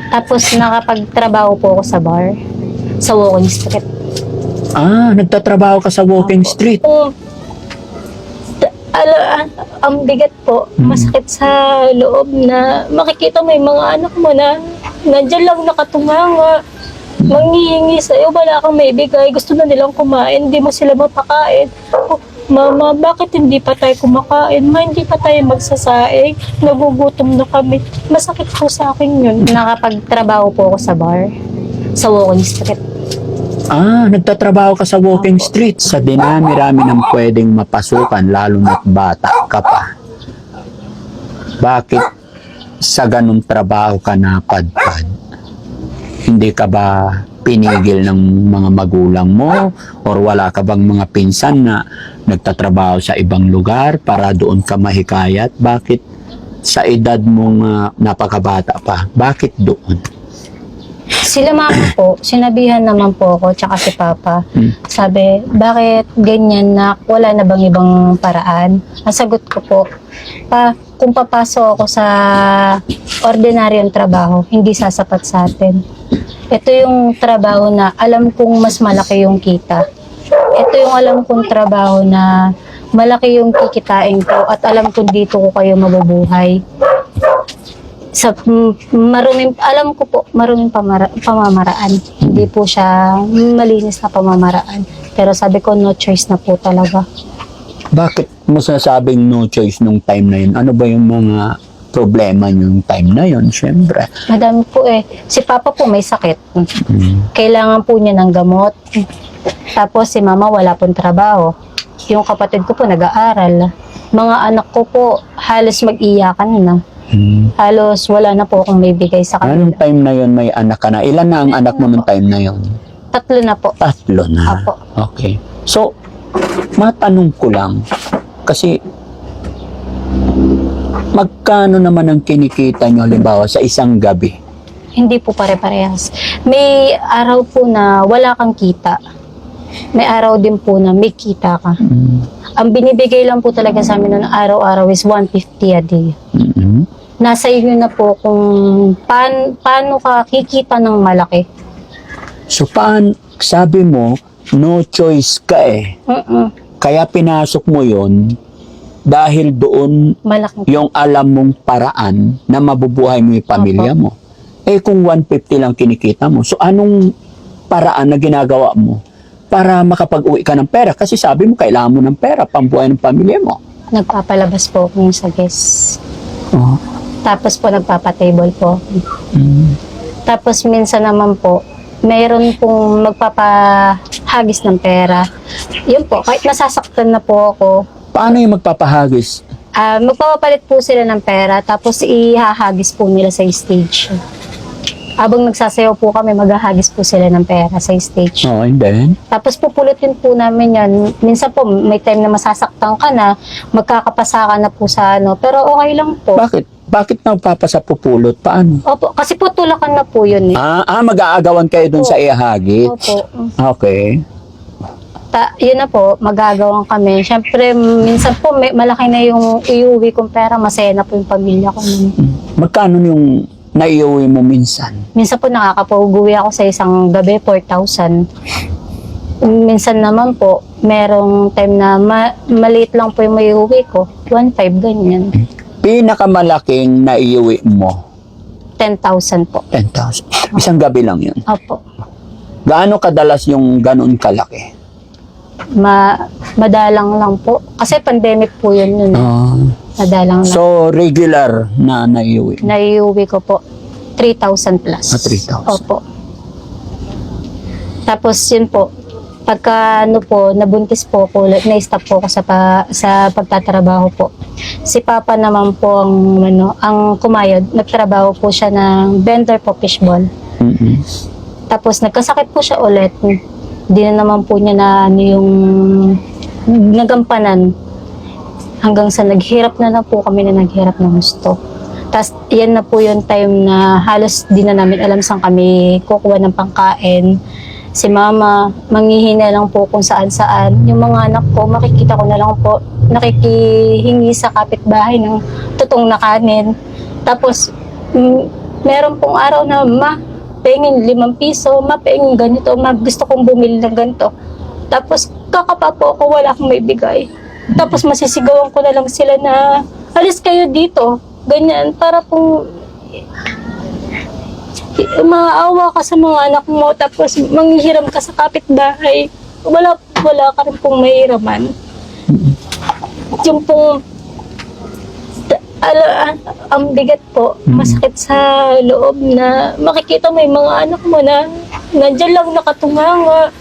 Tapos nakapagtrabaho po ako sa bar, sa walking street. Nagtatrabaho ka sa walking Opo. street. Ang bigat po, masakit sa loob na makikita mo yung mga anak mo na nandyan lang nakatunganga, manghihingi sa'yo, wala kang maibigay, gusto na nilang kumain, hindi mo sila mapakain. Oh, Mama, bakit hindi pa tayo kumakain? Hindi pa tayo magsasaing, nagugutom na kami. Masakit po sa akin yun. Nakapagtrabaho po ako sa bar, sa walking street. Nagtatrabaho ka sa walking Opo. street. Sa dinami-rami ng pwedeng mapasukan, lalo na't bata ka pa. Bakit sa ganung trabaho ka napadpad? Hindi ka ba pinigil ng mga magulang mo? Or wala ka bang mga pinsan na nagtatrabaho sa ibang lugar para doon ka mahikayat? Bakit sa edad mong napakabata pa? Bakit doon? Sila mama po, sinabihan naman po ako, tsaka si papa. Sabi, bakit ganyan na wala na bang ibang paraan? Ang sagot ko po, kung papasok ako sa ordinaryong trabaho, hindi sasapat sa atin. Ito yung trabaho na alam kong mas malaki yung kita. Ito yung alam kong trabaho na malaki yung kikitain ko at alam kong dito ko kayo mabubuhay. Sa alam ko po, maruming pamamaraan. Hindi po siya malinis na pamamaraan. Pero sabi ko, no choice na po talaga. Bakit mo sinasabing no choice nung time na yun? Ano ba yung mga problema yung time na yun? Siyempre. Madami po eh. Si Papa po may sakit. Kailangan po niya ng gamot. Tapos si Mama wala pong trabaho. Yung kapatid ko po nag-aaral. Mga anak ko po halos mag-iyakan na. Halos wala na po akong may bigay sa Anong kanila. time na yun may anak ka na? Ilan na ang anak mo nung time na yun? 3 na po. 3 na. Apo. Okay. So, matanong ko lang, kasi magkano naman ang kinikita nyo halimbawa sa isang gabi? Hindi po pare-parehas. May araw po na wala kang kita. May araw din po na may kita ka. Ang binibigay lang po talaga sa amin ng araw-araw is 150 a day. Nasa inyo na po kung paano ka kikita ng malaki. So, sabi mo, no choice ka eh. Kaya pinasok mo yon dahil doon Malaking yung alam mong paraan na mabubuhay mo yung pamilya mo. Eh kung 150 lang kinikita mo, so anong paraan na ginagawa mo para makapag-uwi ka ng pera? Kasi sabi mo, kailangan mo ng pera pambuhay ng pamilya mo. nagpapalabas po ako sa guest. Oh. Tapos po nagpapa-table po. Tapos minsan naman po, mayroon pong magpapahagis ng pera. Yun po, kahit nasasaktan na po ako, Paano yung magpapahagis? magpapapalit po sila ng pera, tapos ihahagis po nila sa stage. Habang nagsasayaw po kami, maghahagis po sila ng pera sa stage. Oh, and then? Tapos pupulutin po namin yan. Minsan po, may time na masasaktan ka na, magkakapasa ka na po sa ano, pero okay lang po. Bakit? Bakit nagpapasa pupulot? Paano? Opo, kasi po tulakan na po yun eh. Mag-aagawan kayo dun Opo. sa ihagis? Opo. Okay. Yun na po, magagawan kami. Siyempre, minsan po, malaki na yung iuwi kong pera, masaya na po yung pamilya ko. Magkano yung naiuwi mo minsan? Minsan po, nakakapag-uwi ako sa isang gabi, 4,000. Minsan naman po, merong time na maliit lang po yung may uwi ko, 1,500 ganyan. Pinakamalaking naiuwi mo? 10,000 po. 10,000. Isang gabi lang yun. Opo. Gaano kadalas yung ganun kalaki? Madalang lang po. Kasi pandemic po yun. Madalang lang. So, regular na naiuwi mo? Naiuwi ko po, 3,000 plus. 3,000. Opo. Tapos yun po, pagka nabuntis po ako, na-stop po ako sa pagtatrabaho po. Si Papa naman po ang kumayod. Nagtrabaho po siya ng vendor po, fishball. Tapos nagkasakit po siya ulit. Hindi na naman po niya na yung nagampanan. Hanggang sa naghirap na po kami na naghirap ng gusto. Tapos yan na po yung time na halos di na namin alam saan kami kukuha ng pangkain. Si Mama, manghihina lang po kung saan-saan. Yung mga anak ko, makikita ko na lang po, nakikihingi sa kapitbahay ng tutong na kanin. Tapos, Meron pong araw na, ma, pengin 5 piso, ma, pengin ganito, ma, gusto kong bumili ng ganito. Tapos, kakapa po ako, wala akong maibigay. Tapos, masisigawan ko na lang sila na, alis kayo dito. Ganyan, para pong maawa ka sa mga anak mo, tapos manghihiram ka sa kapitbahay. Wala ka rin pong mahiraman. Yung pong ang bigat po, masakit sa loob na makikita mo yung mga anak mo na nandyan lang nakatunganga,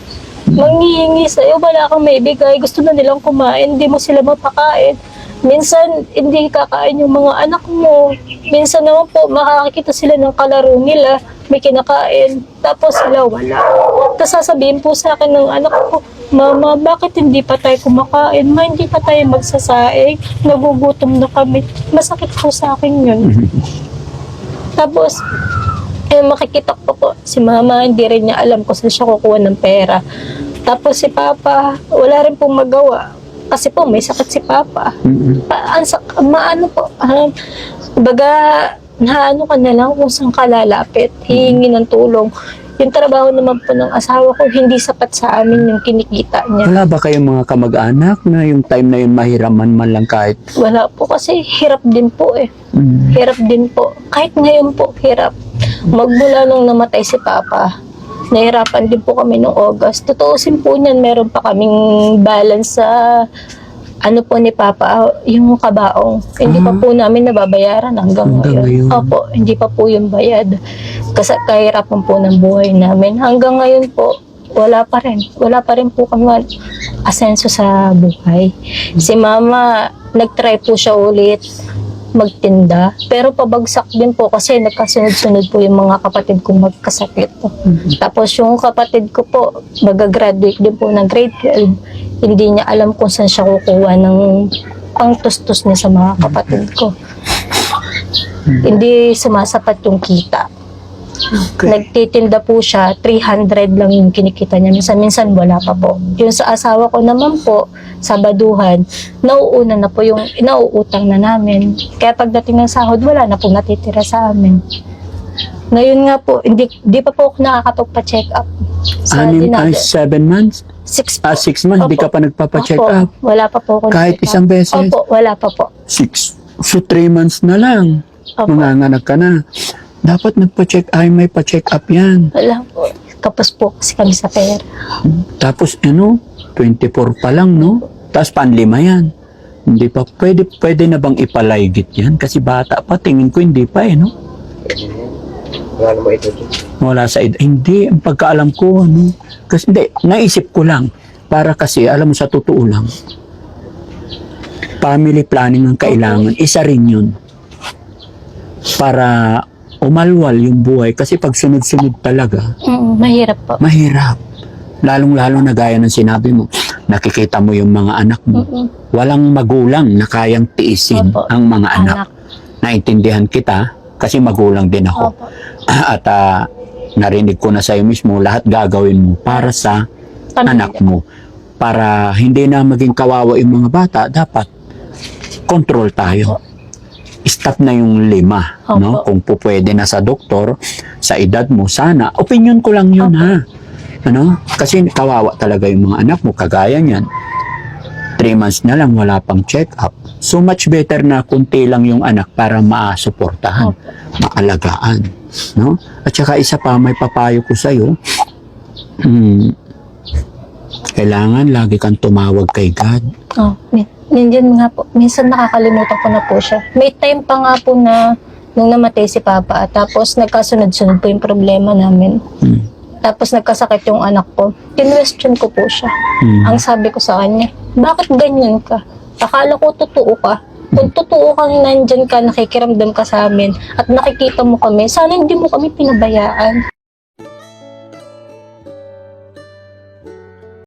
manghihingi sa'yo, wala kang maibigay, gusto na nilang kumain, hindi mo sila mapakain. Minsan, hindi kakain yung mga anak mo. Minsan naman po, makakakita sila ng kalaro nila, may kinakain, tapos sila wala. Tapos sasabihin po sa akin ng anak ko, Mama, bakit hindi pa tayo kumakain? Ma, hindi pa tayo magsasaing. Nagugutom na kami. Masakit po sa akin yun. Tapos, makikita ko po, si Mama, hindi rin niya alam kung saan siya kukuha ng pera. Tapos si Papa, wala rin pong magawa. Kasi po, may sakit si Papa. Maano po, baga, naano ka na lang kung saan ka lalapit, hihingi ng tulong. Yung trabaho naman po ng asawa ko, hindi sapat sa amin yung kinikita niya. Wala ba kayong mga kamag-anak na yung time na yun mahiraman man lang kahit? Wala po kasi hirap din po eh. Hirap din po. Kahit ngayon po, hirap. Magmula nung namatay si Papa, nahirapan din po kami noong August. Tutuusin po niyan, meron pa kaming balance sa ano po ni Papa, yung kabaong. Hindi pa po namin nababayaran hanggang ngayon. Opo, hindi pa po yung bayad. Kasi kahirapan po ng buhay namin. Hanggang ngayon po, wala pa rin. Wala pa rin po kami asenso sa buhay. Si Mama, nag-try po siya ulit magtinda. Pero pabagsak din po kasi nagkasunod-sunod po yung mga kapatid kong magkasakit. Tapos yung kapatid ko po, mag-graduate din po ng grade 12. Hindi niya alam kung saan siya kukuha ng pangtustos niya sa mga kapatid ko. Hindi sumasapat yung kita. Okay. Nagtitinda po siya, 300 lang yung kinikita niya. Minsan wala pa po. Yung sa asawa ko naman po, sa baduhan, nauuna na po yung nauutang na namin. Kaya pagdating ng sahod, wala na po natitira sa amin. Ngayon nga po, hindi pa po ako nakakatok pa-check up. Sa 7 months? 6 po. 6 months, hindi ka pa nagpapa-check Opo, up? wala pa po ako Kahit na-check isang up. beses? Opo, wala pa po. 6. So 3 months na lang. Opo. Manganganak ka na. Dapat may pa-check up yan. Wala po. Kapos po kasi kami sa pera. Tapos 24 pa lang, no? Tapos panlima yan. Hindi pa, pwede na bang ipalaygit yan? Kasi bata pa, tingin ko hindi pa no? Wala naman ito. Wala sa edad. Hindi, ang pagkaalam ko, Kasi hindi, naisip ko lang. Para kasi, alam mo sa totoo lang, family planning ang kailangan. Isa rin yun. Para umalwal yung buhay. Kasi pag sunod-sunod talaga, Mahirap po. mahirap. Lalong-lalo na gaya ng sinabi mo, nakikita mo yung mga anak mo. Walang magulang na kayang tiisin Opo. ang mga anak. Naintindihan kita kasi magulang din ako. Opo. At narinig ko na sa'yo mismo, lahat gagawin mo para sa anak mo. Para hindi na maging kawawa yung mga bata, dapat control tayo. Stop na yung 5, Opo. no? Kung pupwede na sa doktor, sa edad mo, sana. Opinion ko lang yun, ha? Kasi kawawa talaga yung mga anak mo, kagaya niyan. 3 months na lang, wala pang check-up. So much better na kunti lang yung anak para maasuportahan, maalagaan, no? At saka isa pa, may papayo ko sa'yo, kailangan lagi kang tumawag kay God. Nandiyan nga po. Minsan nakakalimutan ko na po siya. May time pa nga po na nung namatay si Papa, tapos nagkasunod-sunod po yung problema namin. Tapos nagkasakit yung anak ko. Kinwestiyon ko po siya. Ang sabi ko sa kanya, bakit ganyan ka? Akala ko totoo ka. Kung totoo kang nandyan ka, nakikiramdam ka sa amin, at nakikita mo kami, sana hindi mo kami pinabayaan.